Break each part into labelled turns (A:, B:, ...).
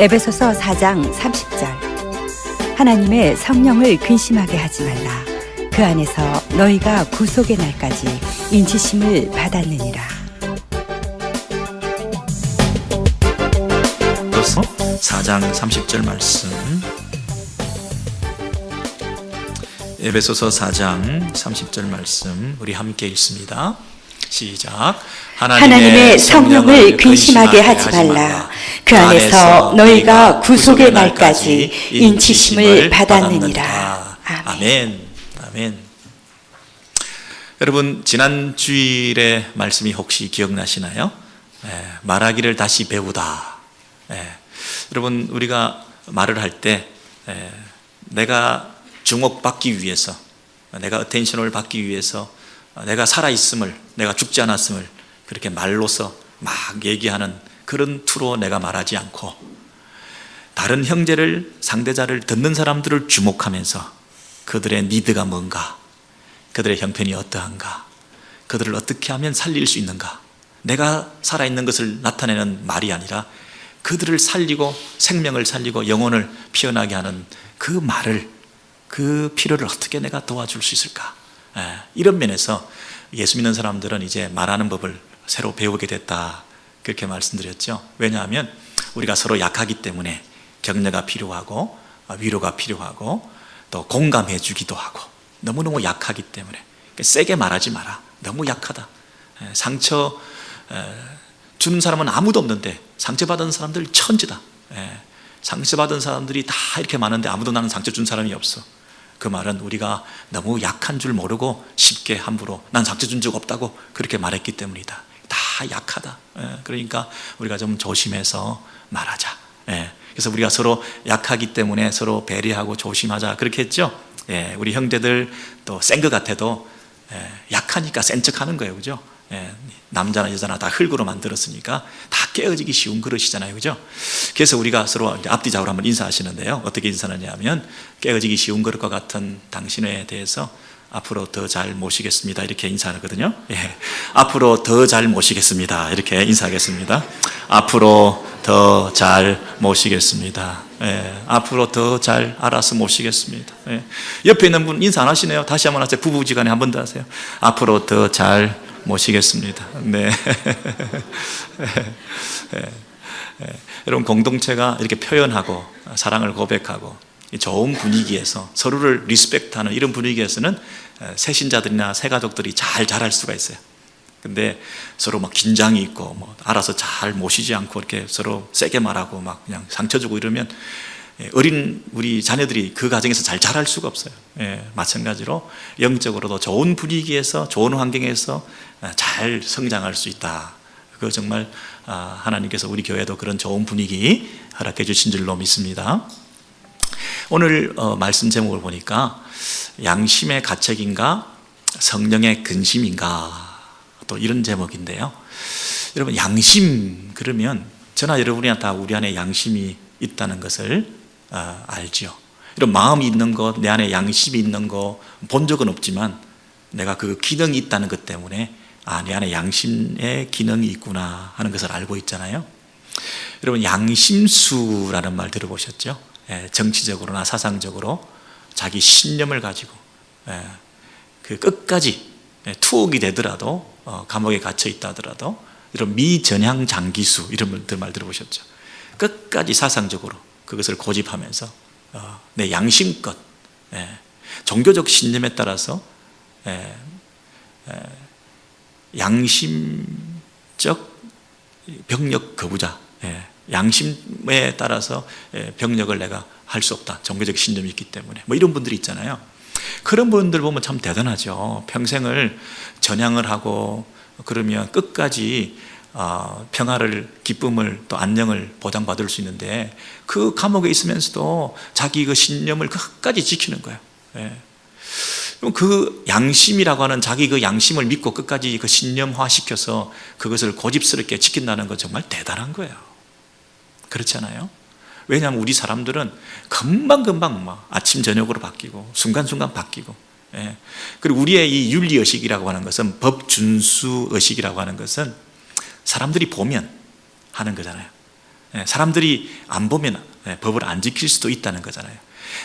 A: 에베소서 4장 30절. 하나님의 성령을 근심하게 하지 말라. 그 안에서 너희가 구속의 날까지 인치심을 받았느니라.
B: 에베소서 4장 30절 말씀. 에베소서 4장 30절 말씀 우리 함께 읽습니다. 시작.
A: 하나님의 성령을 근심하게 하지 말라. 그 안에서 너희가 구속의 날까지 인치심을 받았느니라.
B: 아멘. 아멘. 여러분, 지난 주일의 말씀이 혹시 기억나시나요? 말하기를 다시 배우다. 여러분, 우리가 말을 할 때 내가 주목받기 위해서, 내가 어텐션을 받기 위해서, 내가 살아있음을, 내가 죽지 않았음을 그렇게 말로서 막 얘기하는 그런 투로 내가 말하지 않고, 다른 형제를, 상대자를, 듣는 사람들을 주목하면서 그들의 니드가 뭔가, 그들의 형편이 어떠한가, 그들을 어떻게 하면 살릴 수 있는가, 내가 살아있는 것을 나타내는 말이 아니라 그들을 살리고 생명을 살리고 영혼을 피어나게 하는 그 말을, 그 필요를 어떻게 내가 도와줄 수 있을까. 이런 면에서 예수 믿는 사람들은 이제 말하는 법을 새로 배우게 됐다, 그렇게 말씀드렸죠. 왜냐하면 우리가 서로 약하기 때문에 격려가 필요하고 위로가 필요하고 또 공감해 주기도 하고, 너무너무 약하기 때문에 세게 말하지 마라. 너무 약하다. 상처 주는 사람은 아무도 없는데 상처받은 사람들 천지다. 상처받은 사람들이 다 이렇게 많은데 아무도 나는 상처 준 사람이 없어. 그 말은 우리가 너무 약한 줄 모르고 쉽게 함부로 난 상처 준 적 없다고 그렇게 말했기 때문이다. 다 약하다. 그러니까 우리가 좀 조심해서 말하자. 그래서 우리가 서로 약하기 때문에 서로 배려하고 조심하자, 그렇게 했죠. 우리 형제들 또 센 것 같아도 약하니까 센 척하는 거예요, 그죠? 남자나 여자나 다 흙으로 만들었으니까 다 깨어지기 쉬운 그릇이잖아요, 그죠? 그래서 우리가 서로 앞뒤좌우로 한번 인사하시는데요, 어떻게 인사하냐면 깨어지기 쉬운 그릇과 같은 당신에 대해서 앞으로 더 잘 모시겠습니다, 이렇게 인사하거든요. 앞으로 더 잘 모시겠습니다, 이렇게 인사하겠습니다. 앞으로 더 잘 모시겠습니다. 앞으로 더 잘 알아서 모시겠습니다. 옆에 있는 분 인사 안 하시네요. 다시 한번 하세요. 부부지간에 한 번 더 하세요. 앞으로 더 잘 모시겠습니다. 네. 여러분, 공동체가 이렇게 표현하고 사랑을 고백하고 좋은 분위기에서 서로를 리스펙트하는 이런 분위기에서는 새 신자들이나 새 가족들이 잘 자랄 수가 있어요. 근데 서로 막 긴장이 있고 뭐 알아서 잘 모시지 않고 이렇게 서로 세게 말하고 막 그냥 상처 주고 이러면 어린 우리 자녀들이 그 가정에서 잘 자랄 수가 없어요. 마찬가지로 영적으로도 좋은 분위기에서, 좋은 환경에서 잘 성장할 수 있다. 그거 정말 하나님께서 우리 교회도 그런 좋은 분위기 허락해 주신 줄로 믿습니다. 오늘 말씀 제목을 보니까 양심의 가책인가 성령의 근심인가, 또 이런 제목인데요. 여러분, 양심 그러면 저나 여러분이 다 우리 안에 양심이 있다는 것을 알죠. 이런 마음이 있는 것, 내 안에 양심이 있는 거 본 적은 없지만 내가 그 기능이 있다는 것 때문에 내 안에 양심의 기능이 있구나 하는 것을 알고 있잖아요. 여러분, 양심수라는 말 들어보셨죠? 정치적으로나 사상적으로 자기 신념을 가지고 그 끝까지 투옥이 되더라도, 감옥에 갇혀 있다 하더라도, 이런 미전향 장기수 이런 말 들어보셨죠? 끝까지 사상적으로 그것을 고집하면서 내 양심껏 종교적 신념에 따라서 양심적 병력 거부자, 양심에 따라서 병력을 내가 할 수 없다, 종교적 신념이 있기 때문에, 뭐 이런 분들이 있잖아요. 그런 분들 보면 참 대단하죠. 평생을 전향을 하고 그러면 끝까지 평화를, 기쁨을, 또 안녕을 보장받을 수 있는데 그 감옥에 있으면서도 자기 그 신념을 끝까지 지키는 거예요. 그럼 그 양심이라고 하는 자기 그 양심을 믿고 끝까지 그 신념화 시켜서 그것을 고집스럽게 지킨다는 건 정말 대단한 거예요. 그렇지 않아요? 왜냐하면 우리 사람들은 금방금방 막 아침 저녁으로 바뀌고 순간순간 바뀌고, 그리고 우리의 이 윤리의식이라고 하는 것은, 법준수의식이라고 하는 것은 사람들이 보면 하는 거잖아요. 사람들이 안 보면 법을 안 지킬 수도 있다는 거잖아요.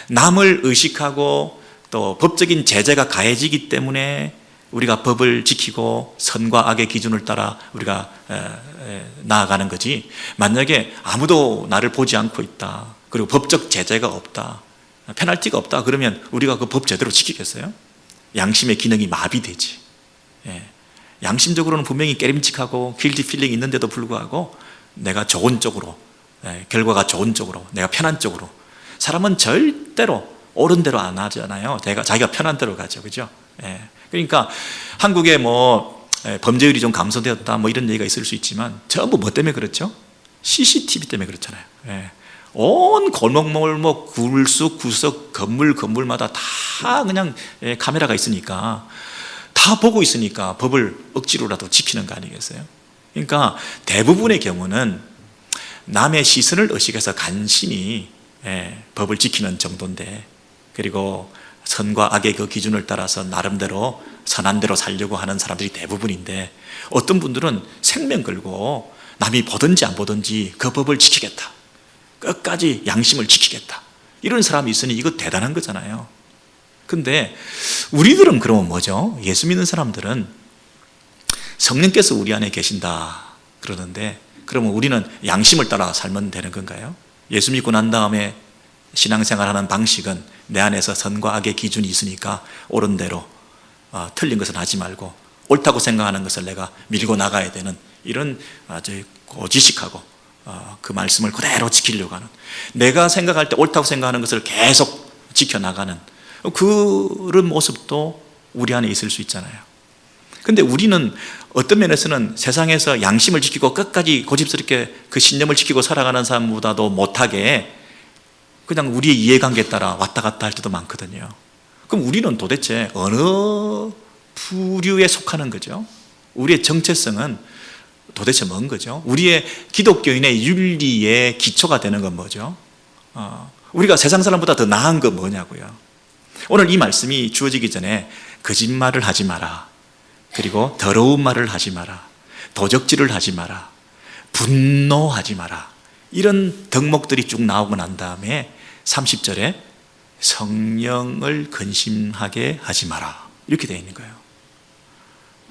B: 남을 의식하고 또 법적인 제재가 가해지기 때문에 우리가 법을 지키고 선과 악의 기준을 따라 우리가 나아가는 거지, 만약에 아무도 나를 보지 않고 있다, 그리고 법적 제재가 없다, 페널티가 없다, 그러면 우리가 그 법 제대로 지키겠어요? 양심의 기능이 마비되지. 양심적으로는 분명히 깨림칙하고 길티 필링이 있는데도 불구하고 내가 좋은 쪽으로, 결과가 좋은 쪽으로, 내가 편한 쪽으로. 사람은 절대로 옳은 대로 안 하잖아요. 자기가 편한 대로 가죠. 그죠? 그러니까 한국에 뭐 범죄율이 좀 감소되었다 뭐 이런 얘기가 있을 수 있지만 전부 뭐 때문에 그렇죠? CCTV 때문에 그렇잖아요. 온 골목골목 굴속 구석 건물마다 다 그냥 카메라가 있으니까, 다 보고 있으니까 법을 억지로라도 지키는 거 아니겠어요? 그러니까 대부분의 경우는 남의 시선을 의식해서 간신히 법을 지키는 정도인데, 그리고 선과 악의 그 기준을 따라서 나름대로 선한 대로 살려고 하는 사람들이 대부분인데, 어떤 분들은 생명 걸고 남이 보든지 안 보든지 그 법을 지키겠다, 끝까지 양심을 지키겠다, 이런 사람이 있으니 이거 대단한 거잖아요. 근데 우리들은 그러면 뭐죠? 예수 믿는 사람들은 성령께서 우리 안에 계신다 그러는데, 그러면 우리는 양심을 따라 살면 되는 건가요? 예수 믿고 난 다음에 신앙생활하는 방식은 내 안에서 선과 악의 기준이 있으니까 옳은 대로, 틀린 것은 하지 말고 옳다고 생각하는 것을 내가 밀고 나가야 되는, 이런 아주 고지식하고 그 말씀을 그대로 지키려고 하는, 내가 생각할 때 옳다고 생각하는 것을 계속 지켜나가는 그런 모습도 우리 안에 있을 수 있잖아요. 근데 우리는 어떤 면에서는 세상에서 양심을 지키고 끝까지 고집스럽게 그 신념을 지키고 살아가는 사람보다도 못하게 그냥 우리의 이해관계에 따라 왔다 갔다 할 때도 많거든요. 그럼 우리는 도대체 어느 부류에 속하는 거죠? 우리의 정체성은 도대체 뭔 거죠? 우리의 기독교인의 윤리의 기초가 되는 건 뭐죠? 우리가 세상 사람보다 더 나은 건 뭐냐고요? 오늘 이 말씀이 주어지기 전에 거짓말을 하지 마라, 그리고 더러운 말을 하지 마라, 도적질을 하지 마라, 분노하지 마라, 이런 덕목들이 쭉 나오고 난 다음에 30절에 성령을 근심하게 하지 마라, 이렇게 되어 있는 거예요.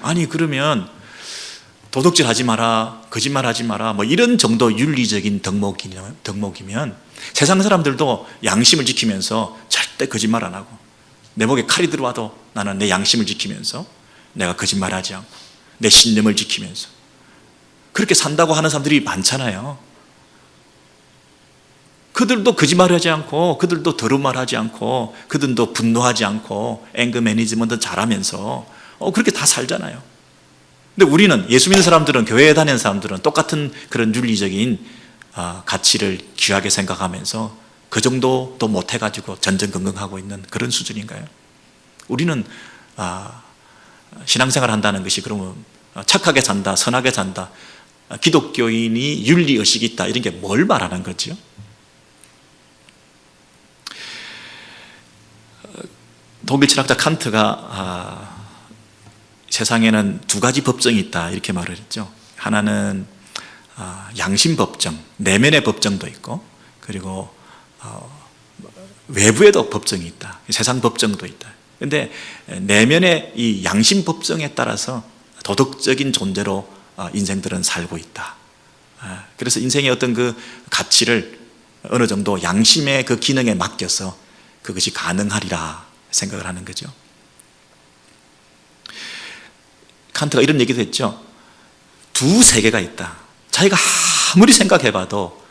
B: 아니 그러면 도둑질 하지 마라, 거짓말 하지 마라, 뭐 이런 정도 윤리적인 덕목이면 세상 사람들도 양심을 지키면서 절대 거짓말 안 하고, 내 목에 칼이 들어와도 나는 내 양심을 지키면서 내가 거짓말하지 않고 내 신념을 지키면서 그렇게 산다고 하는 사람들이 많잖아요. 그들도 거짓말하지 않고, 그들도 더러운 말하지 않고, 그들도 분노하지 않고 앵거 매니지먼트 잘하면서 그렇게 다 살잖아요. 근데 우리는, 예수 믿는 사람들은, 교회에 다니는 사람들은 똑같은 그런 윤리적인 가치를 귀하게 생각하면서 그 정도도 못해가지고 전전긍긍하고 있는 그런 수준인가요? 우리는 신앙생활 한다는 것이 그러면 착하게 산다, 선하게 산다, 기독교인이 윤리의식이 있다, 이런 게 뭘 말하는 거죠? 독일 철학자 칸트가 세상에는 두 가지 법정이 있다, 이렇게 말을 했죠. 하나는 양심 법정, 내면의 법정도 있고, 그리고 외부에도 법정이 있다, 세상 법정도 있다. 그런데 내면의 이 양심 법정에 따라서 도덕적인 존재로 인생들은 살고 있다. 그래서 인생의 어떤 그 가치를 어느 정도 양심의 그 기능에 맡겨서 그것이 가능하리라 생각을 하는 거죠. 칸트가 이런 얘기도 했죠. 두 세계가 있다. 자기가 아무리 생각해봐도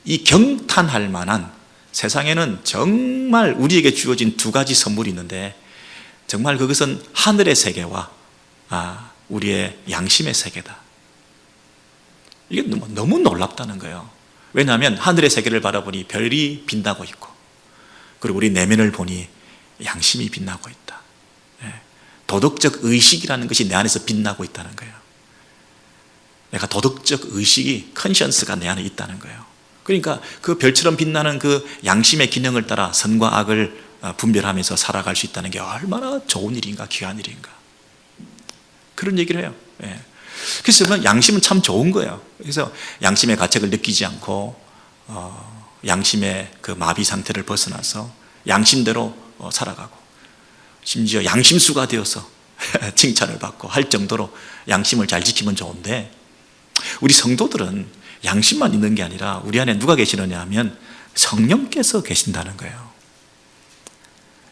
B: 이 경탄할 만한, 세상에는 정말 우리에게 주어진 두 가지 선물이 있는데, 정말 그것은 하늘의 세계와 우리의 양심의 세계다. 이게 너무 놀랍다는 거예요. 왜냐하면 하늘의 세계를 바라보니 별이 빛나고 있고, 그리고 우리 내면을 보니 양심이 빛나고 있다. 도덕적 의식이라는 것이 내 안에서 빛나고 있다는 거예요. 내가 도덕적 의식이, 컨션스가 내 안에 있다는 거예요. 그러니까 그 별처럼 빛나는 그 양심의 기능을 따라 선과 악을 분별하면서 살아갈 수 있다는 게 얼마나 좋은 일인가, 귀한 일인가, 그런 얘기를 해요. 그래서 양심은 참 좋은 거예요. 그래서 양심의 가책을 느끼지 않고 양심의 그 마비 상태를 벗어나서 양심대로 살아가고, 심지어 양심수가 되어서 칭찬을 받고 할 정도로 양심을 잘 지키면 좋은데, 우리 성도들은 양심만 있는 게 아니라 우리 안에 누가 계시느냐 하면 성령께서 계신다는 거예요.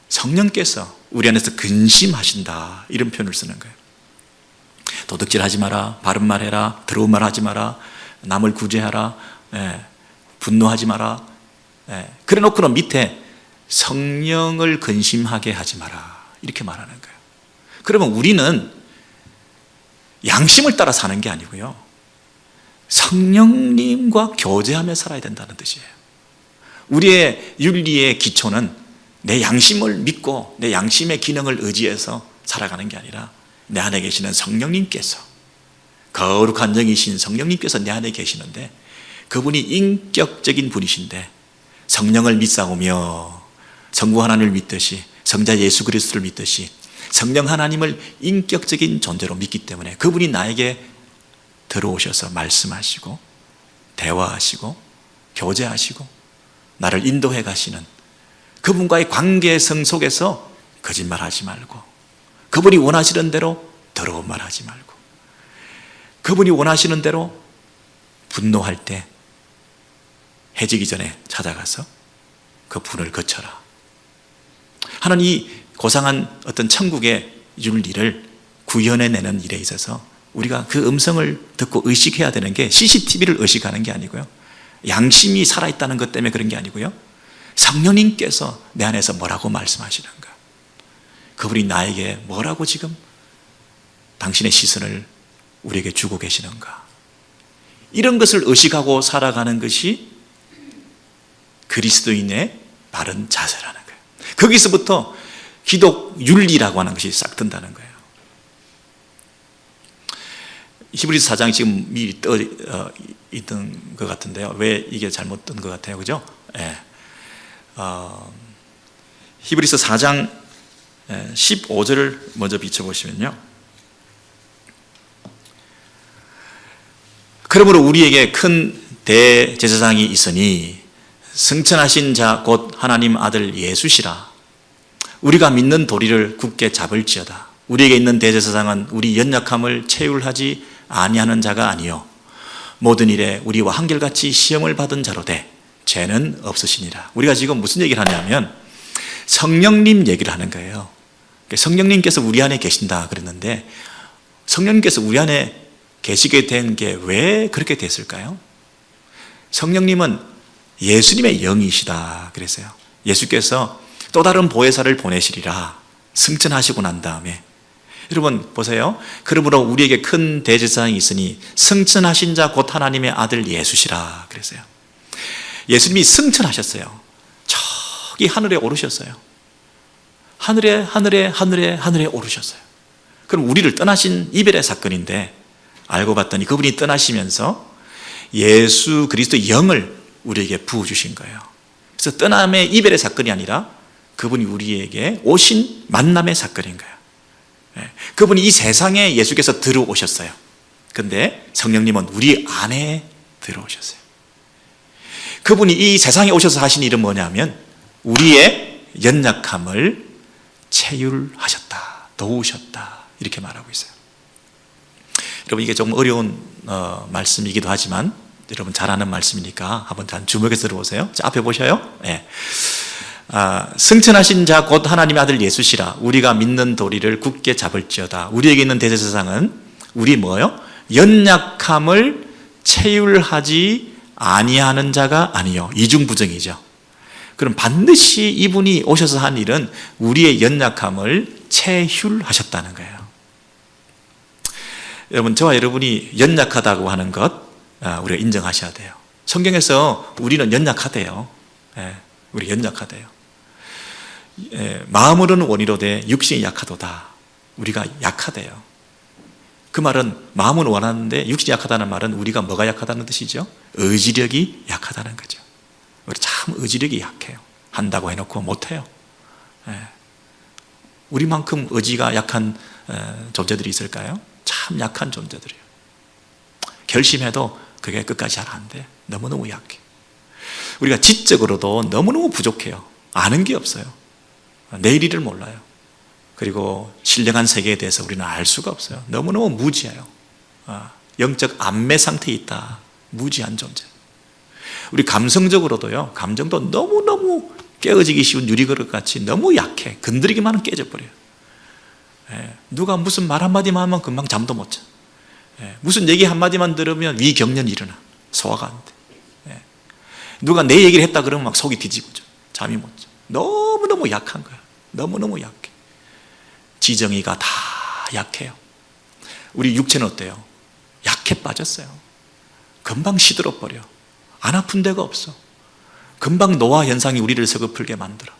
B: 성령께서 우리 안에서 근심하신다, 이런 표현을 쓰는 거예요. 도둑질하지 마라, 바른 말 해라, 더러운 말 하지 마라, 남을 구제하라, 분노하지 마라. 그래 놓고는 밑에 성령을 근심하게 하지 마라, 이렇게 말하는 거예요. 그러면 우리는 양심을 따라 사는 게 아니고요, 성령님과 교제하며 살아야 된다는 뜻이에요. 우리의 윤리의 기초는 내 양심을 믿고 내 양심의 기능을 의지해서 살아가는 게 아니라 내 안에 계시는 성령님께서, 거룩한 영이신 성령님께서 내 안에 계시는데, 그분이 인격적인 분이신데 성령을 믿사오며 성부 하나님을 믿듯이, 성자 예수 그리스도를 믿듯이 성령 하나님을 인격적인 존재로 믿기 때문에 그분이 나에게 들어오셔서 말씀하시고 대화하시고 교제하시고 나를 인도해 가시는 그분과의 관계성 속에서 거짓말하지 말고, 그분이 원하시는 대로 더러운 말 하지 말고, 그분이 원하시는 대로 분노할 때 해지기 전에 찾아가서 그 분을 거쳐라 하는 이 고상한 어떤 천국의 윤리를 구현해내는 일에 있어서 우리가 그 음성을 듣고 의식해야 되는 게 CCTV를 의식하는 게 아니고요, 양심이 살아있다는 것 때문에 그런 게 아니고요, 성령님께서 내 안에서 뭐라고 말씀하시는가, 그분이 나에게 뭐라고 지금 당신의 시선을 우리에게 주고 계시는가, 이런 것을 의식하고 살아가는 것이 그리스도인의 바른 자세라는 거예요. 거기서부터 기독 윤리라고 하는 것이 싹 든다는 거예요. 히브리서 4장이 지금 미리 떠 있던 것 같은데요, 왜 이게 잘못 뜬 것 같아요, 그죠? 히브리서 4장 15절을 먼저 비춰보시면요, 그러므로 우리에게 큰 대제사장이 있으니 승천하신 자 곧 하나님 아들 예수시라. 우리가 믿는 도리를 굳게 잡을지어다. 우리에게 있는 대제사장은 우리 연약함을 체휼하지 아니하는 자가 아니요 모든 일에 우리와 한결같이 시험을 받은 자로 돼 죄는 없으시니라. 우리가 지금 무슨 얘기를 하냐면 성령님 얘기를 하는 거예요. 성령님께서 우리 안에 계신다 그랬는데, 성령님께서 우리 안에 계시게 된 게 왜 그렇게 됐을까요? 성령님은 예수님의 영이시다 그랬어요. 예수께서 또 다른 보혜사를 보내시리라 승천하시고 난 다음에, 여러분 보세요. 그러므로 우리에게 큰 대제사장이 있으니 승천하신 자 곧 하나님의 아들 예수시라 그랬어요. 예수님이 승천하셨어요. 저기 하늘에 오르셨어요. 하늘에 오르셨어요. 그럼 우리를 떠나신 이별의 사건인데, 알고 봤더니 그분이 떠나시면서 예수 그리스도의 영을 우리에게 부어주신 거예요. 그래서 떠남의 이별의 사건이 아니라 그분이 우리에게 오신 만남의 사건인 거예요. 그분이 이 세상에 예수께서 들어오셨어요. 그런데 성령님은 우리 안에 들어오셨어요. 그분이 이 세상에 오셔서 하신 일은 뭐냐면 우리의 연약함을 체휼하셨다, 도우셨다, 이렇게 말하고 있어요. 여러분, 이게 좀 어려운 말씀이기도 하지만 여러분 잘 아는 말씀이니까 한번 잘 주목해서 들어보세요. 자, 앞에 보셔요. 승천하신 자 곧 하나님의 아들 예수시라. 우리가 믿는 도리를 굳게 잡을지어다. 우리에게 있는 대제사장은 우리 뭐요? 연약함을 체휼하지 아니하는 자가 아니요. 이중부정이죠. 그럼 반드시 이분이 오셔서 한 일은 우리의 연약함을 체휼하셨다는 거예요. 여러분, 저와 여러분이 연약하다고 하는 것 우리가 인정하셔야 돼요. 성경에서 우리는 연약하대요. 우리 연약하대요. 마음으로는 원이로되 육신이 약하도다. 우리가 약하대요. 그 말은 마음은 원하는데 육신이 약하다는 말은 우리가 뭐가 약하다는 뜻이죠? 의지력이 약하다는 거죠. 우리 참 의지력이 약해요. 한다고 해놓고 못해요. 우리만큼 의지가 약한 존재들이 있을까요? 참 약한 존재들이에요. 결심해도 그게 끝까지 잘 안 돼. 너무너무 약해. 우리가 지적으로도 너무너무 부족해요. 아는 게 없어요. 내일 일을 몰라요. 그리고 신령한 세계에 대해서 우리는 알 수가 없어요. 너무너무 무지해요. 영적 암매 상태에 있다. 무지한 존재. 우리 감성적으로도요, 감정도 너무너무 깨어지기 쉬운 유리그릇 같이 너무 약해. 건드리기만 하면 깨져버려요. 누가 무슨 말 한마디만 하면 금방 잠도 못 자. 무슨 얘기 한마디만 들으면 위경련이 일어나. 소화가 안 돼. 누가 내 얘기를 했다 그러면 막 속이 뒤집어져. 잠이 못 자. 너무너무 약한 거야. 너무너무 약해. 지정이가 다 약해요. 우리 육체는 어때요? 약해 빠졌어요. 금방 시들어버려. 안 아픈 데가 없어. 금방 노화 현상이 우리를 서글프게 만들어.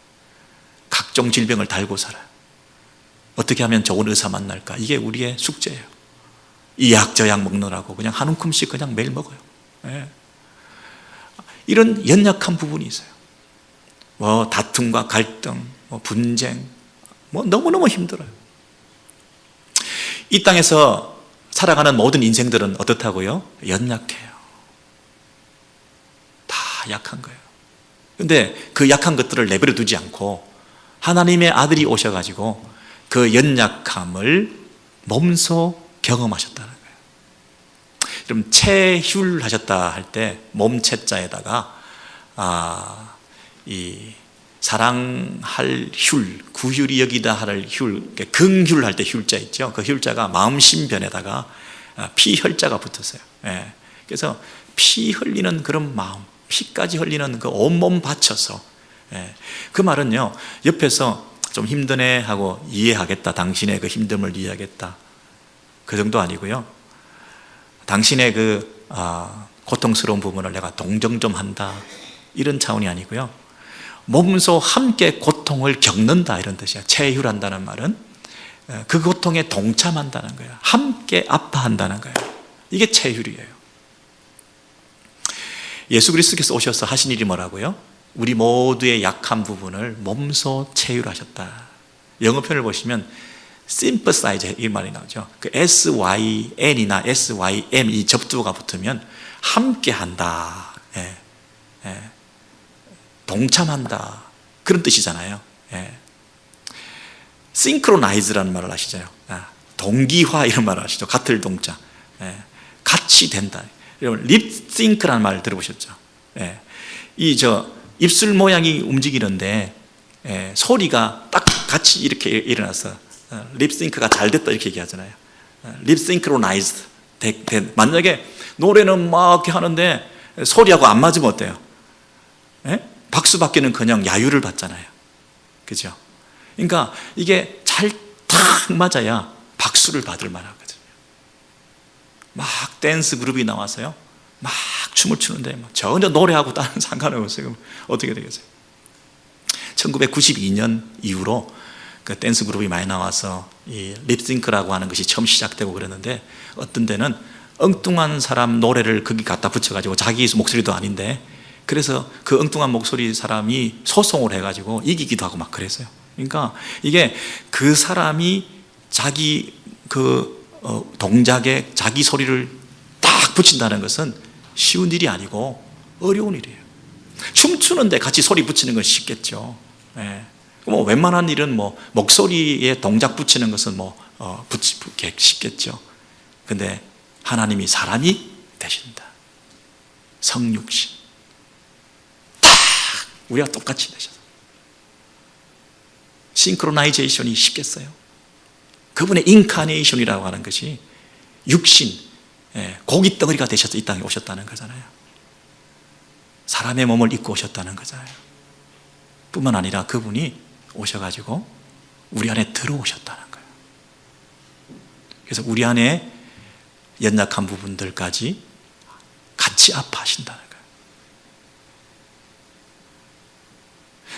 B: 각종 질병을 달고 살아요. 어떻게 하면 좋은 의사 만날까? 이게 우리의 숙제예요. 이 약 저 약 먹느라고 그냥 한 움큼씩 그냥 매일 먹어요. 이런 연약한 부분이 있어요. 뭐 다툼과 갈등, 뭐 분쟁, 뭐 너무너무 힘들어요. 이 땅에서 살아가는 모든 인생들은 어떻다고요? 연약해요. 다 약한 거예요. 근데 그 약한 것들을 내버려 두지 않고 하나님의 아들이 오셔가지고 그 연약함을 몸소 경험하셨다는 거예요. 그럼 체휼 하셨다 할 때 몸체자에다가 이 사랑할 휼, 구휼이 여기다 할 휼, 긍휼 할 때 휼자 있죠. 그 휼자가 마음심변에다가 피혈자가 붙었어요. 그래서 피 흘리는 그런 마음, 피까지 흘리는 그 온몸 바쳐서. 그 말은요, 옆에서 좀 힘드네 하고 이해하겠다. 당신의 그 힘듦을 이해하겠다. 그 정도 아니고요. 당신의 그 고통스러운 부분을 내가 동정 좀 한다. 이런 차원이 아니고요. 몸소 함께 고통을 겪는다 이런 뜻이야. 체휼한다는 말은 그 고통에 동참한다는 거야. 함께 아파한다는 거야. 이게 체휼이에요. 예수 그리스도께서 오셔서 하신 일이 뭐라고요? 우리 모두의 약한 부분을 몸소 체휼하셨다. 영어 표현을 보시면 sympathize 이 말이 나오죠. 그 syn이나 sym 이 접두가 붙으면 함께한다, 동참한다 그런 뜻이잖아요. synchronize라는 말을 아시죠? 동기화 이런 말을 아시죠? 같을 동자, 같이 된다. 여러분 립싱크라는 말 들어보셨죠? 입술 모양이 움직이는데 소리가 딱 같이 이렇게 일어나서 립싱크가 잘 됐다 이렇게 얘기하잖아요. 립싱크로나이즈드. 만약에 노래는 막 이렇게 하는데 소리하고 안 맞으면 어때요? 박수 받기는 그냥 야유를 받잖아요. 그죠? 그러니까 이게 잘 탁 맞아야 박수를 받을 만하거든요. 막 댄스 그룹이 나와서요, 막 춤을 추는데 전혀 노래하고 다른 상관없어요. 어떻게 되겠어요? 1992년 이후로 그 댄스 그룹이 많이 나와서 이 립싱크라고 하는 것이 처음 시작되고 그랬는데, 어떤 데는 엉뚱한 사람 노래를 거기 갖다 붙여가지고 자기 목소리도 아닌데, 그래서 그 엉뚱한 목소리 사람이 소송을 해가지고 이기기도 하고 막 그랬어요. 그러니까 이게 그 사람이 자기 그 동작에 자기 소리를 딱 붙인다는 것은 쉬운 일이 아니고 어려운 일이에요. 춤추는데 같이 소리 붙이는 건 쉽겠죠. 뭐 웬만한 일은 뭐 목소리에 동작 붙이는 것은 붙이기 쉽겠죠. 근데 하나님이 사람이 되신다. 성육신. 딱 우리가 똑같이 되셔서. 싱크로나이제이션이 쉽겠어요? 그분의 인카네이션이라고 하는 것이 육신, 고기 덩어리가 되셔서 이 땅에 오셨다는 거잖아요. 사람의 몸을 입고 오셨다는 거잖아요. 뿐만 아니라 그분이 오셔가지고 우리 안에 들어오셨다는 거예요. 그래서 우리 안에 연약한 부분들까지 같이 아파하신다는 거예요.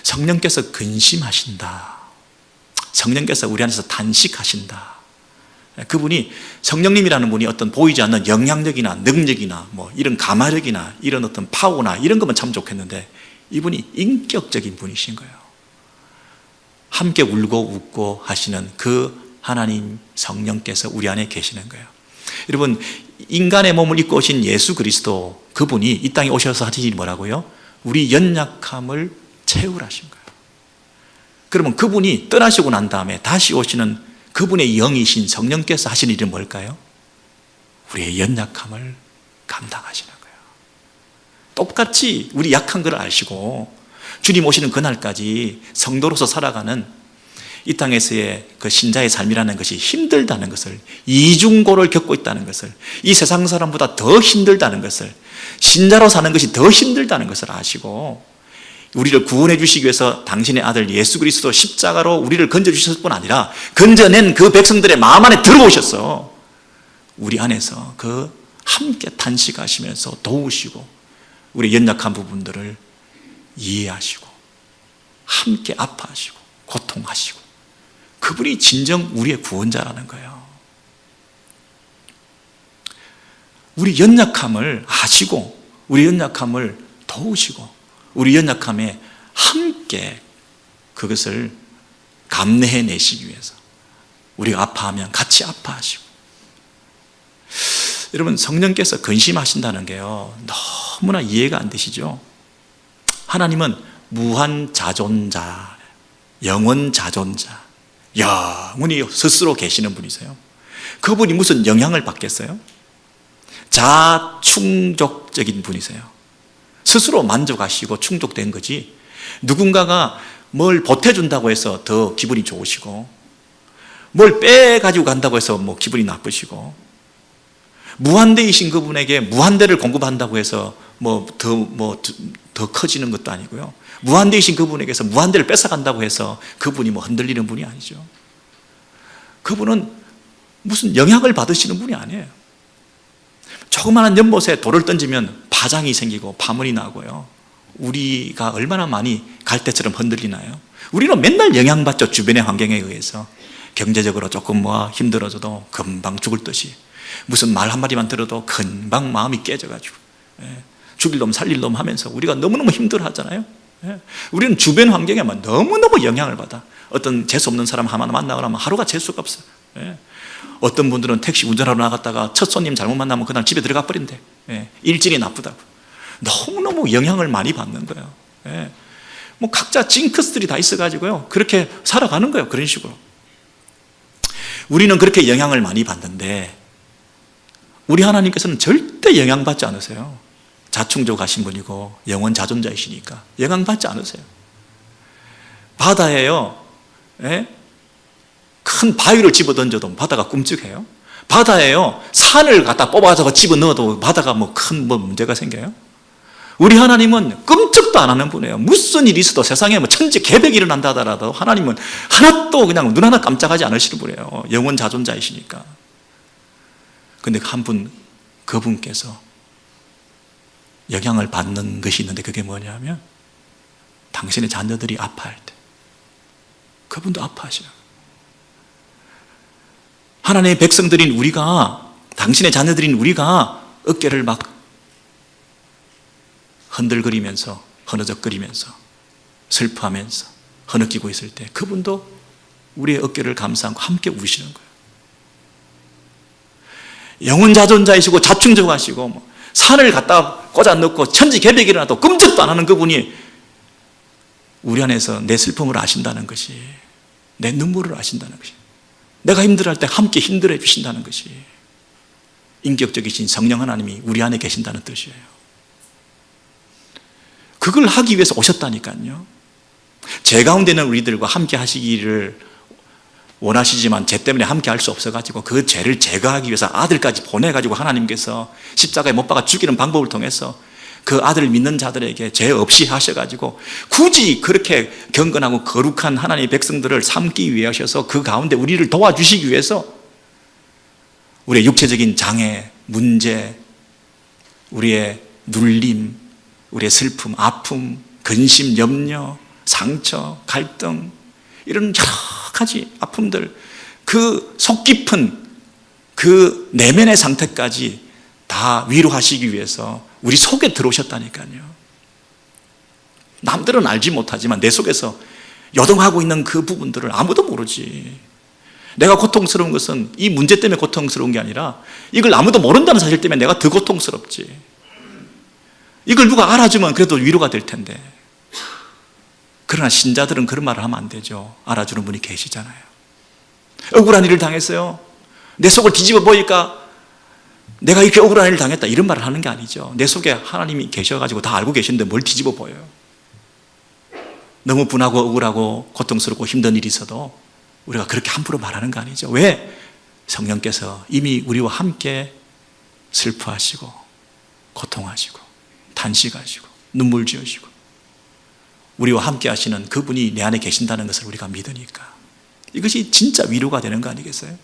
B: 성령께서 근심하신다. 성령께서 우리 안에서 단식하신다. 그분이, 성령님이라는 분이 어떤 보이지 않는 영향력이나 능력이나 뭐 이런 가마력이나 이런 어떤 파워나 이런 것만 참 좋겠는데, 이분이 인격적인 분이신 거예요. 함께 울고 웃고 하시는 그 하나님 성령께서 우리 안에 계시는 거예요. 여러분, 인간의 몸을 입고 오신 예수 그리스도, 그분이 이 땅에 오셔서 하신 일이 뭐라고요? 우리 연약함을 채우라신 거예요. 그러면 그분이 떠나시고 난 다음에 다시 오시는 그분의 영이신 성령께서 하시는 일은 뭘까요? 우리의 연약함을 감당하시는 거예요. 똑같이 우리 약한 걸 아시고 주님 오시는 그날까지 성도로서 살아가는 이 땅에서의 그 신자의 삶이라는 것이 힘들다는 것을, 이중고를 겪고 있다는 것을, 이 세상 사람보다 더 힘들다는 것을, 신자로 사는 것이 더 힘들다는 것을 아시고 우리를 구원해 주시기 위해서 당신의 아들 예수 그리스도 십자가로 우리를 건져주셨을 뿐 아니라 건져낸 그 백성들의 마음 안에 들어오셔서 우리 안에서 그 함께 탄식하시면서 도우시고 우리 연약한 부분들을 이해하시고 함께 아파하시고 고통하시고, 그분이 진정 우리의 구원자라는 거예요. 우리 연약함을 아시고 우리 연약함을 도우시고 우리 연약함에 함께 그것을 감내해내시기 위해서 우리가 아파하면 같이 아파하시고, 여러분 성령께서 근심하신다는 게요 너무나 이해가 안 되시죠? 하나님은 무한 자존자, 영원 자존자, 영원히 스스로 계시는 분이세요. 그분이 무슨 영향을 받겠어요? 자충족적인 분이세요. 스스로 만족하시고 충족된 거지, 누군가가 뭘 보태준다고 해서 더 기분이 좋으시고 뭘 빼가지고 간다고 해서 뭐 기분이 나쁘시고, 무한대이신 그분에게 무한대를 공급한다고 해서 더 커지는 것도 아니고요, 무한대이신 그분에게서 무한대를 뺏어간다고 해서 그분이 뭐 흔들리는 분이 아니죠. 그분은 무슨 영향을 받으시는 분이 아니에요. 조그마한 연못에 돌을 던지면 파장이 생기고 파문이 나고요, 우리가 얼마나 많이 갈대처럼 흔들리나요? 우리는 맨날 영향받죠. 주변의 환경에 의해서 경제적으로 조금 힘들어져도 금방 죽을 듯이, 무슨 말 한마디만 들어도 금방 마음이 깨져가지고 죽일 놈 살릴 놈 하면서 우리가 너무너무 힘들어하잖아요. 우리는 주변 환경에만 너무너무 영향을 받아. 어떤 재수없는 사람 하나 만나거나 하면 하루가 재수가 없어요. 어떤 분들은 택시 운전하러 나갔다가 첫 손님 잘못 만나면 그날 집에 들어가 버린대. 일진이 나쁘다고. 너무너무 영향을 많이 받는 거예요. 뭐 각자 징크스들이 다 있어가지고요, 그렇게 살아가는 거예요. 그런 식으로 우리는 그렇게 영향을 많이 받는데 우리 하나님께서는 절대 영향받지 않으세요. 자충족하신 분이고 영원 자존자이시니까 영향받지 않으세요. 바다에요, 큰 바위를 집어던져도 바다가 꿈쩍해요. 바다에요, 산을 갖다 뽑아서 집어넣어도 바다가 큰 문제가 생겨요. 우리 하나님은 끔찍도 안 하는 분이에요. 무슨 일이 있어도 세상에 천지개벽이 일어난다 하더라도 하나님은 하나도 그냥 눈 하나 깜짝하지 않으시는 분이에요. 영원 자존자이시니까. 근데 한 분, 그분께서 영향을 받는 것이 있는데 그게 뭐냐면 당신의 자녀들이 아파할 때 그분도 아파하셔요. 하나님의 백성들인 우리가, 당신의 자녀들인 우리가 어깨를 막 흔들거리면서 흐느적거리면서 슬퍼하면서 흐느끼고 있을 때 그분도 우리의 어깨를 감싸고 함께 우시는 거예요. 영원자존자이시고 자충족하시고 산을 갖다 꽂아 넣고 천지개벽이 일어나도 끔찍도 안 하는 그분이 우리 안에서 내 슬픔을 아신다는 것이, 내 눈물을 아신다는 것이, 내가 힘들어할 때 함께 힘들어 주신다는 것이 인격적이신 성령 하나님이 우리 안에 계신다는 뜻이에요. 그걸 하기 위해서 오셨다니까요. 제 가운데 있는 우리들과 함께 하시기를 원하시지만 죄 때문에 함께 할 수 없어가지고 그 죄를 제거하기 위해서 아들까지 보내가지고 하나님께서 십자가에 못 박아 죽이는 방법을 통해서 그 아들을 믿는 자들에게 죄 없이 하셔가지고 굳이 그렇게 경건하고 거룩한 하나님의 백성들을 삼기 위해 하셔서 그 가운데 우리를 도와주시기 위해서 우리의 육체적인 장애, 문제, 우리의 눌림, 우리의 슬픔, 아픔, 근심, 염려, 상처, 갈등, 이런 여러 가지 아픔들, 그 속 깊은 그 내면의 상태까지 다 위로하시기 위해서 우리 속에 들어오셨다니까요. 남들은 알지 못하지만 내 속에서 요동하고 있는 그 부분들을 아무도 모르지. 내가 고통스러운 것은 이 문제 때문에 고통스러운 게 아니라 이걸 아무도 모른다는 사실 때문에 내가 더 고통스럽지. 이걸 누가 알아주면 그래도 위로가 될 텐데. 그러나 신자들은 그런 말을 하면 안 되죠. 알아주는 분이 계시잖아요. 억울한 일을 당했어요. 내 속을 뒤집어 보니까 내가 이렇게 억울한 일을 당했다, 이런 말을 하는 게 아니죠. 내 속에 하나님이 계셔가지고 다 알고 계시는데 뭘 뒤집어 보여요. 너무 분하고 억울하고 고통스럽고 힘든 일이 있어도 우리가 그렇게 함부로 말하는 거 아니죠. 왜? 성령께서 이미 우리와 함께 슬퍼하시고 고통하시고 탄식하시고 눈물 지으시고 우리와 함께 하시는 그분이 내 안에 계신다는 것을 우리가 믿으니까 이것이 진짜 위로가 되는 거 아니겠어요?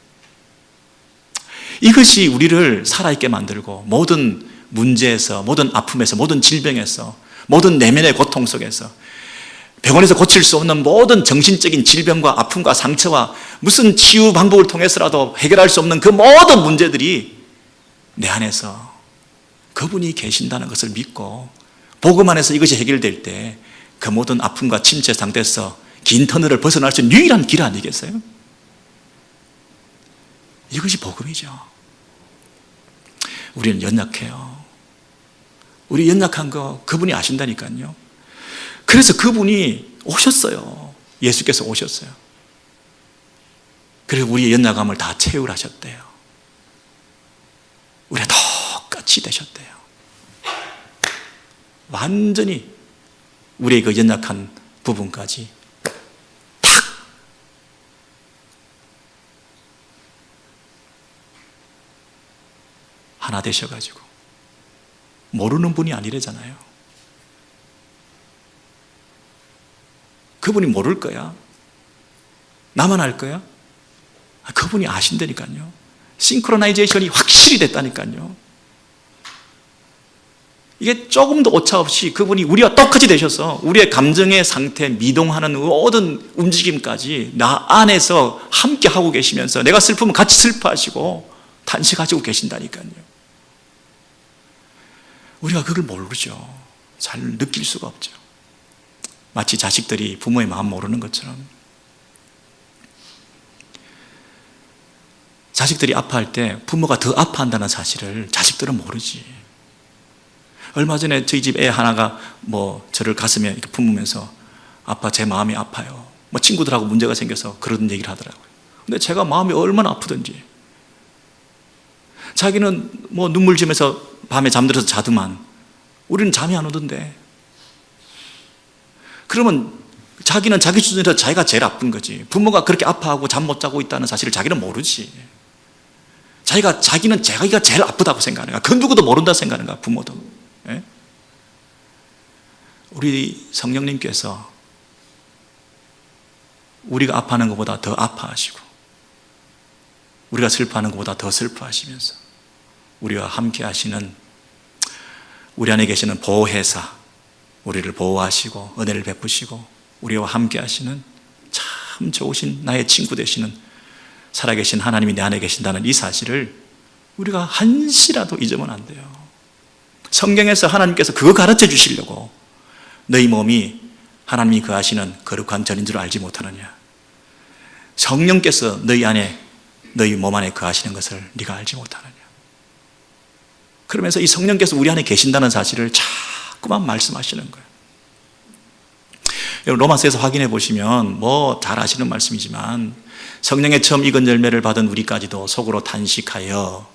B: 이것이 우리를 살아있게 만들고 모든 문제에서, 모든 아픔에서, 모든 질병에서, 모든 내면의 고통 속에서, 병원에서 고칠 수 없는 모든 정신적인 질병과 아픔과 상처와 무슨 치유 방법을 통해서라도 해결할 수 없는 그 모든 문제들이 내 안에서 그분이 계신다는 것을 믿고 복음 안에서 이것이 해결될 때 그 모든 아픔과 침체 상태에서 긴 터널을 벗어날 수 있는 유일한 길 아니겠어요? 이것이 복음이죠. 우리는 연약해요. 우리 연약한 거 그분이 아신다니까요. 그래서 그분이 오셨어요. 예수께서 오셨어요. 그래서 우리의 연약함을 다 채우려 하셨대요. 우리가 똑같이 되셨대요. 완전히 우리의 그 연약한 부분까지 탁 하나 되셔가지고 모르는 분이 아니래잖아요. 그분이 모를 거야? 나만 알 거야? 그분이 아신다니까요. 싱크로나이제이션이 확실히 됐다니까요. 이게 조금도 오차 없이 그분이 우리와 똑같이 되셔서 우리의 감정의 상태, 미동하는 모든 움직임까지 나 안에서 함께 하고 계시면서 내가 슬프면 같이 슬퍼하시고 탄식하시고 계신다니까요. 우리가 그걸 모르죠. 잘 느낄 수가 없죠. 마치 자식들이 부모의 마음 모르는 것처럼. 자식들이 아파할 때 부모가 더 아파한다는 사실을 자식들은 모르지. 얼마 전에 저희 집 애 하나가 저를 가슴에 이렇게 품으면서 아빠 제 마음이 아파요. 친구들하고 문제가 생겨서 그런 얘기를 하더라고요. 근데 제가 마음이 얼마나 아프든지 자기는 눈물 지면서 밤에 잠들어서 자더만 우리는 잠이 안 오던데. 그러면 자기는 자기 수준에서 자기가 제일 아픈 거지. 부모가 그렇게 아파하고 잠 못 자고 있다는 사실을 자기는 모르지. 자기는 자기가 제일 아프다고 생각하는 거야. 그 누구도 모른다고 생각하는 거야, 부모도. 예? 우리 성령님께서 우리가 아파하는 것보다 더 아파하시고 우리가 슬퍼하는 것보다 더 슬퍼하시면서 우리와 함께 하시는 우리 안에 계시는 보호회사, 우리를 보호하시고 은혜를 베푸시고 우리와 함께 하시는 참 좋으신 나의 친구 되시는 살아계신 하나님이 내 안에 계신다는 이 사실을 우리가 한시라도 잊으면 안 돼요. 성경에서 하나님께서 그거 가르쳐 주시려고 너희 몸이 하나님이 거하시는 거룩한 전인 줄 알지 못하느냐. 성령께서 너희 안에, 너희 몸 안에 거하시는 것을 네가 알지 못하느냐. 그러면서 이 성령께서 우리 안에 계신다는 사실을 자꾸만 말씀하시는 거예요. 여러분 로마서에서 확인해 보시면 잘 아시는 말씀이지만 성령의 처음 익은 열매를 받은 우리까지도 속으로 탄식하여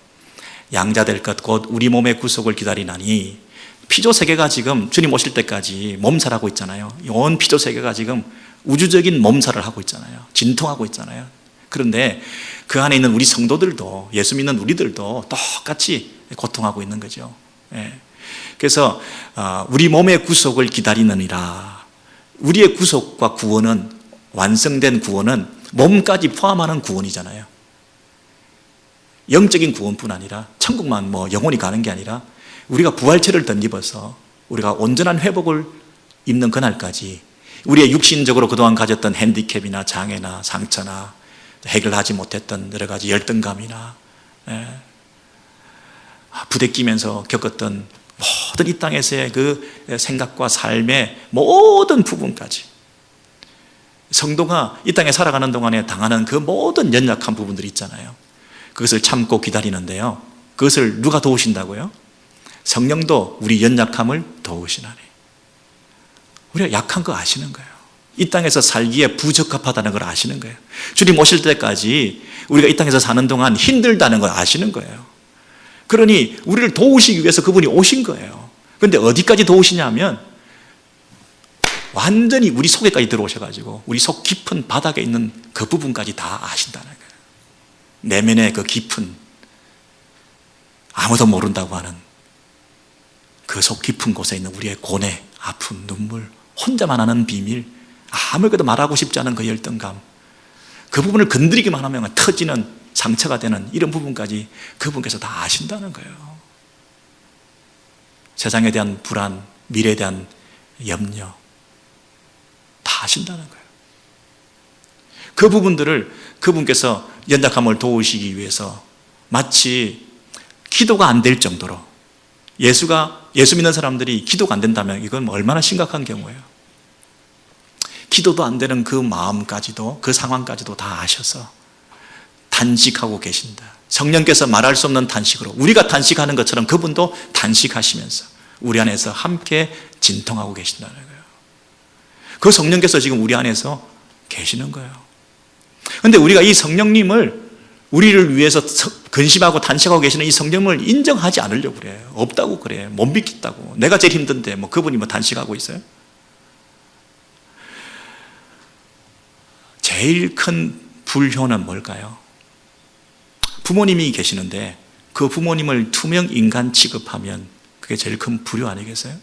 B: 양자 될 것 곧 우리 몸의 구속을 기다리나니 피조 세계가 지금 주님 오실 때까지 몸살하고 있잖아요. 온 피조 세계가 지금 우주적인 몸살을 하고 있잖아요. 진통하고 있잖아요. 그런데 그 안에 있는 우리 성도들도 예수 믿는 우리들도 똑같이 고통하고 있는 거죠. 그래서 우리 몸의 구속을 기다리느니라. 우리의 구속과 구원은 완성된 구원은 몸까지 포함하는 구원이잖아요. 영적인 구원뿐 아니라 천국만 영원히 가는 게 아니라 우리가 부활체를 덧입어서 우리가 온전한 회복을 입는 그날까지 우리의 육신적으로 그동안 가졌던 핸디캡이나 장애나 상처나 해결하지 못했던 여러 가지 열등감이나 부대끼면서 겪었던 모든 이 땅에서의 그 생각과 삶의 모든 부분까지 성도가 이 땅에 살아가는 동안에 당하는 그 모든 연약한 부분들이 있잖아요. 그것을 참고 기다리는데요. 그것을 누가 도우신다고요? 성령도 우리 연약함을 도우시나니. 우리가 약한 거 아시는 거예요. 이 땅에서 살기에 부적합하다는 걸 아시는 거예요. 주님 오실 때까지 우리가 이 땅에서 사는 동안 힘들다는 걸 아시는 거예요. 그러니 우리를 도우시기 위해서 그분이 오신 거예요. 그런데 어디까지 도우시냐면 완전히 우리 속에까지 들어오셔가지고 우리 속 깊은 바닥에 있는 그 부분까지 다 아신다는 거예요. 내면의 그 깊은, 아무도 모른다고 하는 그 속 깊은 곳에 있는 우리의 고뇌, 아픔, 눈물, 혼자만 아는 비밀, 아무것도 말하고 싶지 않은 그 열등감, 그 부분을 건드리기만 하면 터지는 상처가 되는 이런 부분까지 그분께서 다 아신다는 거예요. 세상에 대한 불안, 미래에 대한 염려 다 아신다는 거예요. 그 부분들을 그분께서 연약함을 도우시기 위해서 마치 기도가 안 될 정도로, 예수 믿는 사람들이 기도가 안 된다면 이건 얼마나 심각한 경우예요. 기도도 안 되는 그 마음까지도, 그 상황까지도 다 아셔서 단식하고 계신다. 성령께서 말할 수 없는 단식으로, 우리가 단식하는 것처럼 그분도 단식하시면서 우리 안에서 함께 진통하고 계신다는 거예요. 그 성령께서 지금 우리 안에서 계시는 거예요. 그런데 우리가 이 성령님을, 우리를 위해서 근심하고 단식하고 계시는 이 성령을 인정하지 않으려고 그래요. 없다고 그래. 못 믿겠다고. 내가 제일 힘든데 뭐 그분이 뭐 단식하고 있어요? 제일 큰 불효는 뭘까요? 부모님이 계시는데 그 부모님을 투명 인간 취급하면 그게 제일 큰 불효 아니겠어요?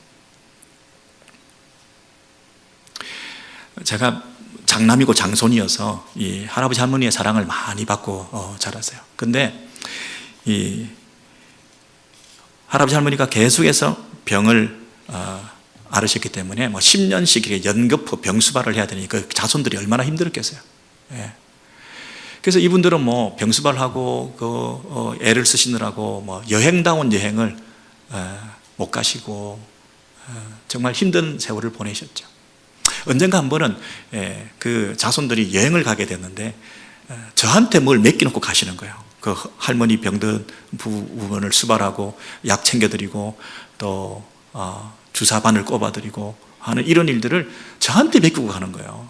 B: 제가 장남이고 장손이어서 이 할아버지 할머니의 사랑을 많이 받고 자랐어요. 근데 이 할아버지 할머니가 계속해서 병을 앓으셨기 때문에 뭐 10년씩 이렇게 연거푸 병수발을 해야 되니 그 자손들이 얼마나 힘들었겠어요. 예. 그래서 이분들은 뭐 병수발하고 애를 쓰시느라고 뭐 여행다운 여행을 못 가시고 정말 힘든 세월을 보내셨죠. 언젠가 한 번은 그 자손들이 여행을 가게 됐는데 저한테 뭘 맡겨놓고 가시는 거예요. 그 할머니 병든 부분을 수발하고 약 챙겨드리고 또 주사바늘 꼽아드리고 하는 이런 일들을 저한테 맡기고 가는 거예요.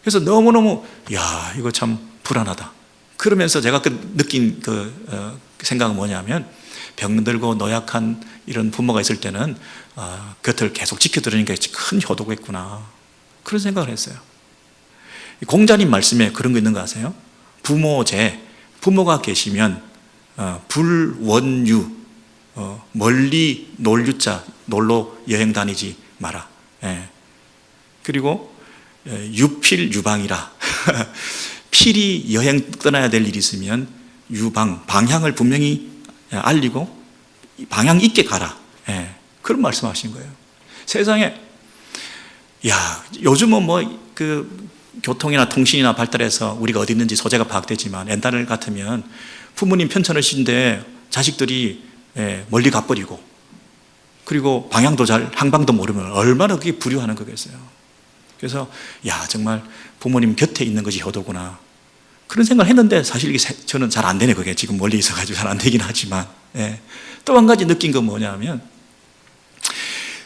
B: 그래서 너무너무 이거 참 불안하다. 그러면서 제가 느낀 생각은 뭐냐면, 병들고 노약한 이런 부모가 있을 때는 곁을 계속 지켜드리는 게 큰 효도겠구나, 그런 생각을 했어요. 공자님 말씀에 그런 거 있는 거 아세요? 부모제, 부모가 계시면 불원유, 멀리 놀유자, 놀러 여행 다니지 마라. 그리고 유필유방이라 필히 여행 떠나야 될 일이 있으면 유방, 방향을 분명히 알리고 방향 있게 가라. 그런 말씀하신 거예요. 세상에 요즘은 뭐 그 교통이나 통신이나 발달해서 우리가 어디 있는지 소재가 파악되지만, 옛날 같으면 부모님 편찮으신데 자식들이 멀리 가버리고, 그리고 방향도 항방도 모르면 얼마나 그게 불효하는 거겠어요. 그래서 정말 부모님 곁에 있는 것이 효도구나, 그런 생각을 했는데, 사실 저는 잘 안 되네. 그게 지금 멀리 있어가지고 잘 안 되긴 하지만, 또 한 가지 느낀 건 뭐냐면,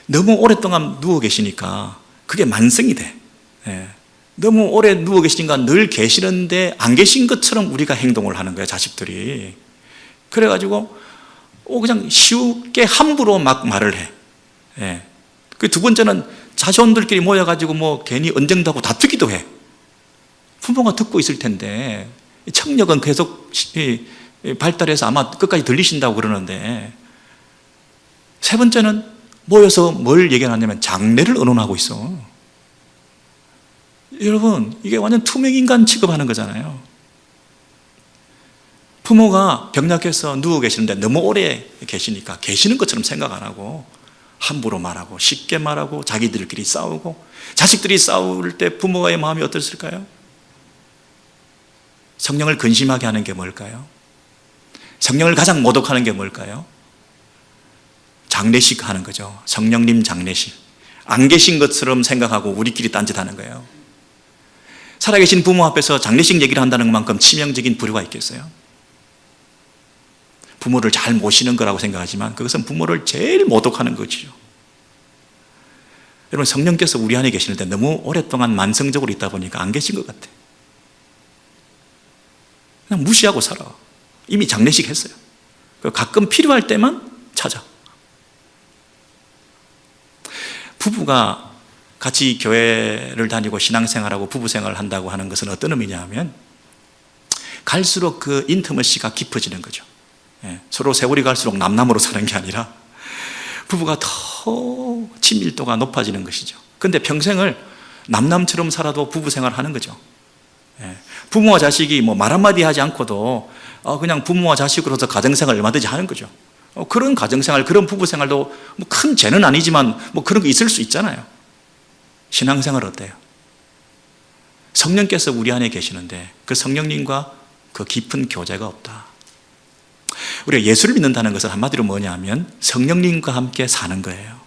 B: 너무 오랫동안 누워 계시니까 그게 만성이 돼. 너무 오래 누워 계시니까 늘 계시는데 안 계신 것처럼 우리가 행동을 하는 거예요, 자식들이. 그래가지고 그냥 쉽게 함부로 막 말을 해. 그 두 번째는 자손들끼리 모여가지고 뭐 괜히 언쟁도 하고 다투기도 해. 부모가 듣고 있을 텐데, 청력은 계속 발달해서 아마 끝까지 들리신다고 그러는데, 세 번째는 모여서 뭘 얘기하냐면 장래를 의논하고 있어. 여러분, 이게 완전 투명인간 취급하는 거잖아요. 부모가 병약해서 누워 계시는데 너무 오래 계시니까 계시는 것처럼 생각 안 하고 함부로 말하고 쉽게 말하고 자기들끼리 싸우고, 자식들이 싸울 때 부모의 마음이 어땠을까요? 성령을 근심하게 하는 게 뭘까요? 성령을 가장 모독하는 게 뭘까요? 장례식 하는 거죠. 성령님 장례식. 안 계신 것처럼 생각하고 우리끼리 딴짓하는 거예요. 살아계신 부모 앞에서 장례식 얘기를 한다는 것만큼 치명적인 불효가 있겠어요? 부모를 잘 모시는 거라고 생각하지만 그것은 부모를 제일 모독하는 거죠. 여러분, 성령께서 우리 안에 계시는데 너무 오랫동안 만성적으로 있다 보니까 안 계신 것 같아. 그냥 무시하고 살아. 이미 장례식 했어요. 가끔 필요할 때만 찾아. 부부가 같이 교회를 다니고 신앙생활하고 부부생활을 한다고 하는 것은 어떤 의미냐 하면 갈수록 그 인티머시가 깊어지는 거죠. 서로 세월이 갈수록 남남으로 사는 게 아니라 부부가 더 친밀도가 높아지는 것이죠. 그런데 평생을 남남처럼 살아도 부부생활을 하는 거죠. 부모와 자식이 뭐 말 한마디 하지 않고도 그냥 부모와 자식으로서 가정생활을 얼마든지 하는 거죠. 그런 가정생활, 그런 부부생활도 뭐 큰 죄는 아니지만 뭐 그런 거 있을 수 있잖아요. 신앙생활 어때요? 성령께서 우리 안에 계시는데 그 성령님과 그 깊은 교제가 없다. 우리가 예수를 믿는다는 것은 한마디로 뭐냐 하면 성령님과 함께 사는 거예요.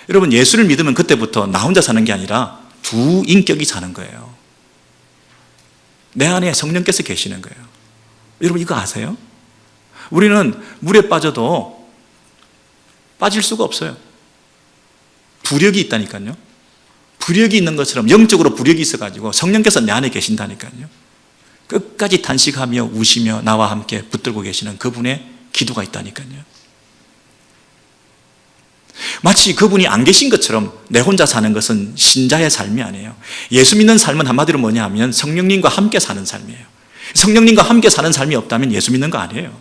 B: 여러분, 예수를 믿으면 그때부터 나 혼자 사는 게 아니라 두 인격이 사는 거예요. 내 안에 성령께서 계시는 거예요. 여러분, 이거 아세요? 우리는 물에 빠져도 빠질 수가 없어요. 부력이 있다니까요. 부력이 있는 것처럼 영적으로 부력이 있어가지고 성령께서 내 안에 계신다니까요. 끝까지 탄식하며 우시며 나와 함께 붙들고 계시는 그분의 기도가 있다니까요. 마치 그분이 안 계신 것처럼 내 혼자 사는 것은 신자의 삶이 아니에요. 예수 믿는 삶은 한마디로 뭐냐 하면 성령님과 함께 사는 삶이에요. 성령님과 함께 사는 삶이 없다면 예수 믿는 거 아니에요.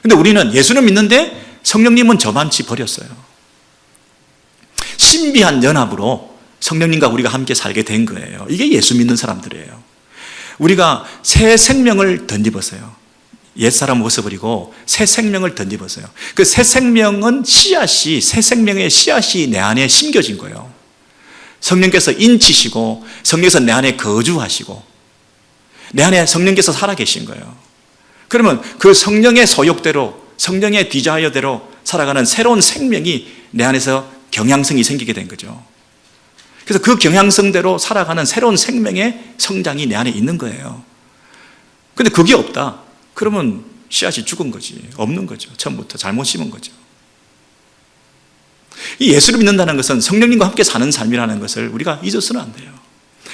B: 근데 우리는 예수는 믿는데 성령님은 저만치 버렸어요. 신비한 연합으로 성령님과 우리가 함께 살게 된 거예요. 이게 예수 믿는 사람들이에요. 우리가 새 생명을 덧입었어요. 옛사람 벗어버리고 새 생명을 덧입었어요. 그 새 생명은 씨앗이, 새 생명의 씨앗이 내 안에 심겨진 거예요. 성령께서 인치시고 성령께서 내 안에 거주하시고 내 안에 성령께서 살아계신 거예요. 그러면 그 성령의 소욕대로, 성령의 디자이어대로 살아가는 새로운 생명이 내 안에서 경향성이 생기게 된 거죠. 그래서 그 경향성대로 살아가는 새로운 생명의 성장이 내 안에 있는 거예요. 근데 그게 없다. 그러면 씨앗이 죽은 거지. 없는 거죠. 처음부터 잘못 심은 거죠. 이 예수를 믿는다는 것은 성령님과 함께 사는 삶이라는 것을 우리가 잊어서는 안 돼요.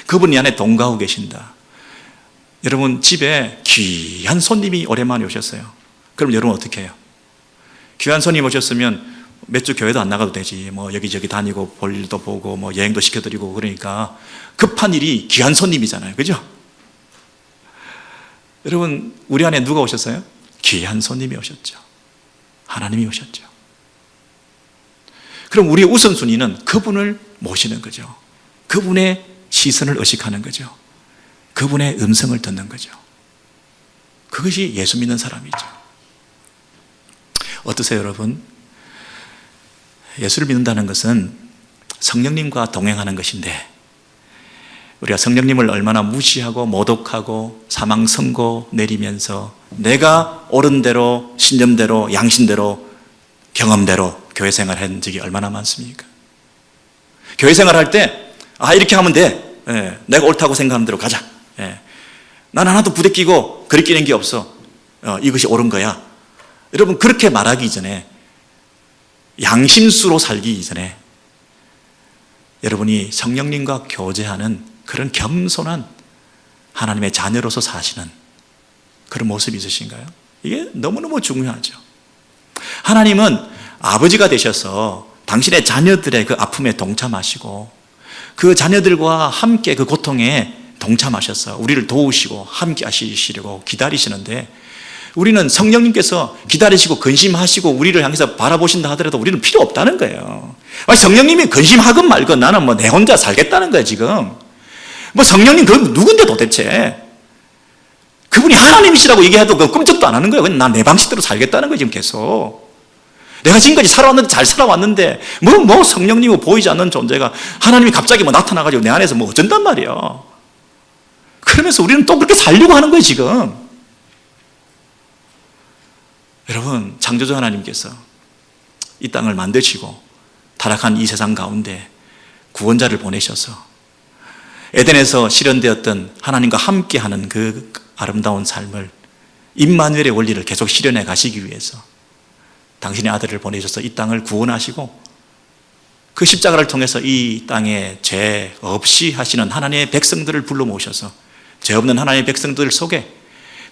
B: 그분이 안에 동거하고 계신다. 여러분, 집에 귀한 손님이 오랜만에 오셨어요. 그럼 여러분 어떻게 해요? 귀한 손님 오셨으면 몇 주 교회도 안 나가도 되지. 뭐 여기저기 다니고 볼 일도 보고 뭐 여행도 시켜드리고 그러니까 급한 일이 귀한 손님이잖아요. 그죠? 여러분, 우리 안에 누가 오셨어요? 귀한 손님이 오셨죠. 하나님이 오셨죠. 그럼 우리의 우선순위는 그분을 모시는 거죠. 그분의 시선을 의식하는 거죠. 그분의 음성을 듣는 거죠. 그것이 예수 믿는 사람이죠. 어떠세요, 여러분? 예수를 믿는다는 것은 성령님과 동행하는 것인데 우리가 성령님을 얼마나 무시하고 모독하고 사망 선고 내리면서 내가 옳은 대로 신념대로 양심대로 경험대로 교회 생활한 적이 얼마나 많습니까? 교회 생활할 때 이렇게 하면 돼. 내가 옳다고 생각하는 대로 가자. 난 하나도 부대끼고 거리끼는 게 없어. 이것이 옳은 거야. 여러분, 그렇게 말하기 이전에 양심수로 살기 이전에 여러분이 성령님과 교제하는 그런 겸손한 하나님의 자녀로서 사시는 그런 모습이 있으신가요? 이게 너무너무 중요하죠. 하나님은 아버지가 되셔서 당신의 자녀들의 그 아픔에 동참하시고 그 자녀들과 함께 그 고통에 동참하셔서 우리를 도우시고 함께 하시려고 기다리시는데 우리는 성령님께서 기다리시고 근심하시고 우리를 향해서 바라보신다 하더라도 우리는 필요 없다는 거예요. 성령님이 근심하건 말건 나는 뭐 내 혼자 살겠다는 거예요, 지금. 뭐 성령님 그 누군데 도대체. 그분이 하나님이시라고 얘기해도 그 끔찍도 안 하는 거예요. 난 내 방식대로 살겠다는 거예요, 지금 계속. 내가 지금까지 살아왔는데 잘 살아왔는데 뭐 성령님이 보이지 않는 존재가 하나님이 갑자기 뭐 나타나가지고 내 안에서 뭐 어쩐단 말이에요. 그러면서 우리는 또 그렇게 살려고 하는 거예요, 지금. 여러분, 창조주 하나님께서 이 땅을 만드시고 타락한 이 세상 가운데 구원자를 보내셔서 에덴에서 실현되었던 하나님과 함께하는 그 아름다운 삶을 임마누엘의 원리를 계속 실현해 가시기 위해서 당신의 아들을 보내셔서 이 땅을 구원하시고 그 십자가를 통해서 이 땅에 죄 없이 하시는 하나님의 백성들을 불러 모셔서 죄 없는 하나님의 백성들 속에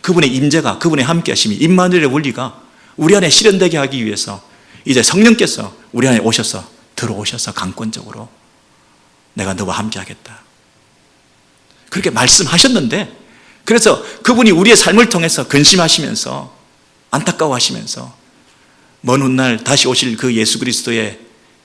B: 그분의 임재가, 그분의 함께 하심이, 임마누엘의 원리가 우리 안에 실현되게 하기 위해서 이제 성령께서 우리 안에 오셔서 들어오셔서 강권적으로 내가 너와 함께 하겠다, 그렇게 말씀하셨는데, 그래서 그분이 우리의 삶을 통해서 근심하시면서 안타까워하시면서 먼 훗날 다시 오실 그 예수 그리스도의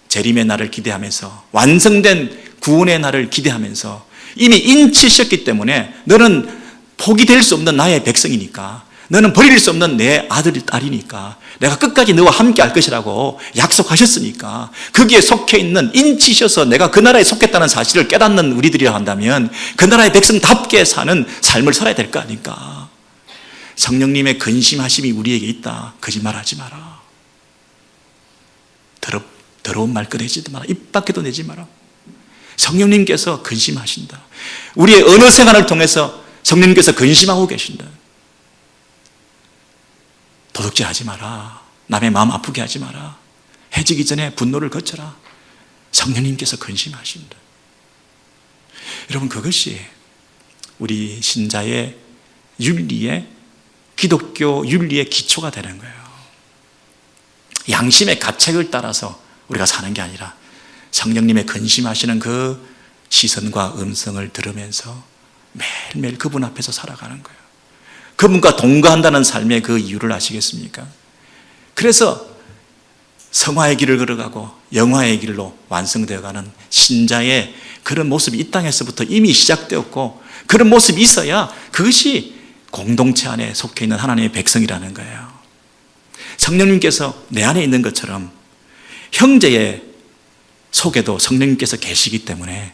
B: 재림의 날을 기대하면서, 완성된 구원의 날을 기대하면서 이미 인치셨기 때문에 너는 포기될 수 없는 나의 백성이니까, 너는 버릴 수 없는 내 아들, 딸이니까 내가 끝까지 너와 함께 할 것이라고 약속하셨으니까, 거기에 속해 있는, 인치셔서 내가 그 나라에 속했다는 사실을 깨닫는 우리들이라 한다면 그 나라의 백성답게 사는 삶을 살아야 될 거 아닙니까? 성령님의 근심하심이 우리에게 있다, 거짓말하지 마라. 더러운 말 꺼내지도 마라. 입 밖에도 내지 마라. 성령님께서 근심하신다. 우리의 언어 생활을 통해서 성령님께서 근심하고 계신다. 도둑질 하지 마라. 남의 마음 아프게 하지 마라. 해지기 전에 분노를 거쳐라. 성령님께서 근심하신다. 여러분, 그것이 우리 신자의 윤리의, 기독교 윤리의 기초가 되는 거예요. 양심의 가책을 따라서 우리가 사는 게 아니라 성령님의 근심하시는 그 시선과 음성을 들으면서 매일매일 그분 앞에서 살아가는 거예요. 그분과 동거한다는 삶의 그 이유를 아시겠습니까? 그래서 성화의 길을 걸어가고 영화의 길로 완성되어가는 신자의 그런 모습이 이 땅에서부터 이미 시작되었고, 그런 모습이 있어야 그것이 공동체 안에 속해 있는 하나님의 백성이라는 거예요. 성령님께서 내 안에 있는 것처럼 형제의 속에도 성령님께서 계시기 때문에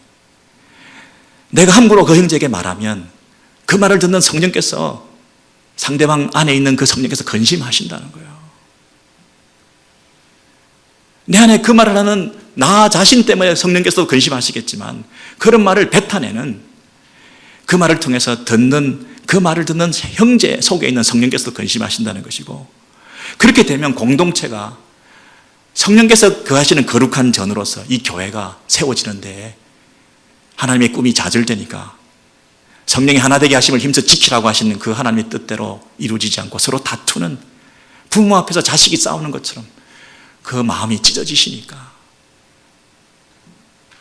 B: 내가 함부로 그 형제에게 말하면 그 말을 듣는 성령께서, 상대방 안에 있는 그 성령께서 근심하신다는 거예요. 내 안에 그 말을 하는 나 자신 때문에 성령께서 근심하시겠지만, 그런 말을 뱉어내는, 그 말을 통해서 그 말을 듣는 형제 속에 있는 성령께서 근심하신다는 것이고, 그렇게 되면 공동체가 성령께서 거하시는 거룩한 전으로서 이 교회가 세워지는데 하나님의 꿈이 좌절되니까 성령이 하나 되게 하심을 힘써 지키라고 하시는 그 하나님의 뜻대로 이루어지지 않고 서로 다투는, 부모 앞에서 자식이 싸우는 것처럼 그 마음이 찢어지시니까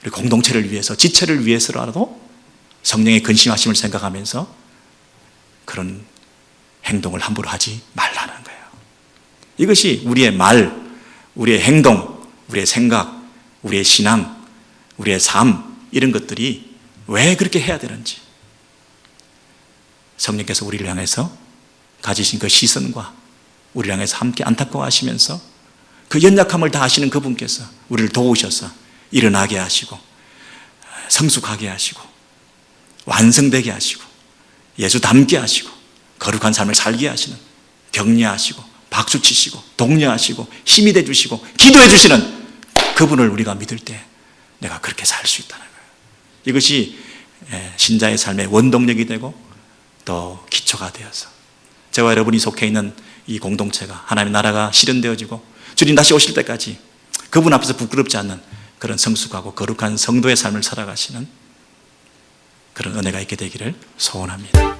B: 우리 공동체를 위해서, 지체를 위해서라도 성령의 근심하심을 생각하면서 그런 행동을 함부로 하지 말라는 거예요. 이것이 우리의 말, 우리의 행동, 우리의 생각, 우리의 신앙, 우리의 삶, 이런 것들이 왜 그렇게 해야 되는지, 성령께서 우리를 향해서 가지신 그 시선과 우리를 향해서 함께 안타까워하시면서 그 연약함을 다 아시는 그분께서 우리를 도우셔서 일어나게 하시고 성숙하게 하시고 완성되게 하시고 예수 닮게 하시고 거룩한 삶을 살게 하시는, 격려하시고 박수치시고 독려하시고 힘이 돼주시고 기도해 주시는 그분을 우리가 믿을 때 내가 그렇게 살 수 있다는 거예요. 이것이 신자의 삶의 원동력이 되고 또 기초가 되어서 저와 여러분이 속해 있는 이 공동체가, 하나님의 나라가 실현되어지고 주님 다시 오실 때까지 그분 앞에서 부끄럽지 않는 그런 성숙하고 거룩한 성도의 삶을 살아가시는 그런 은혜가 있게 되기를 소원합니다.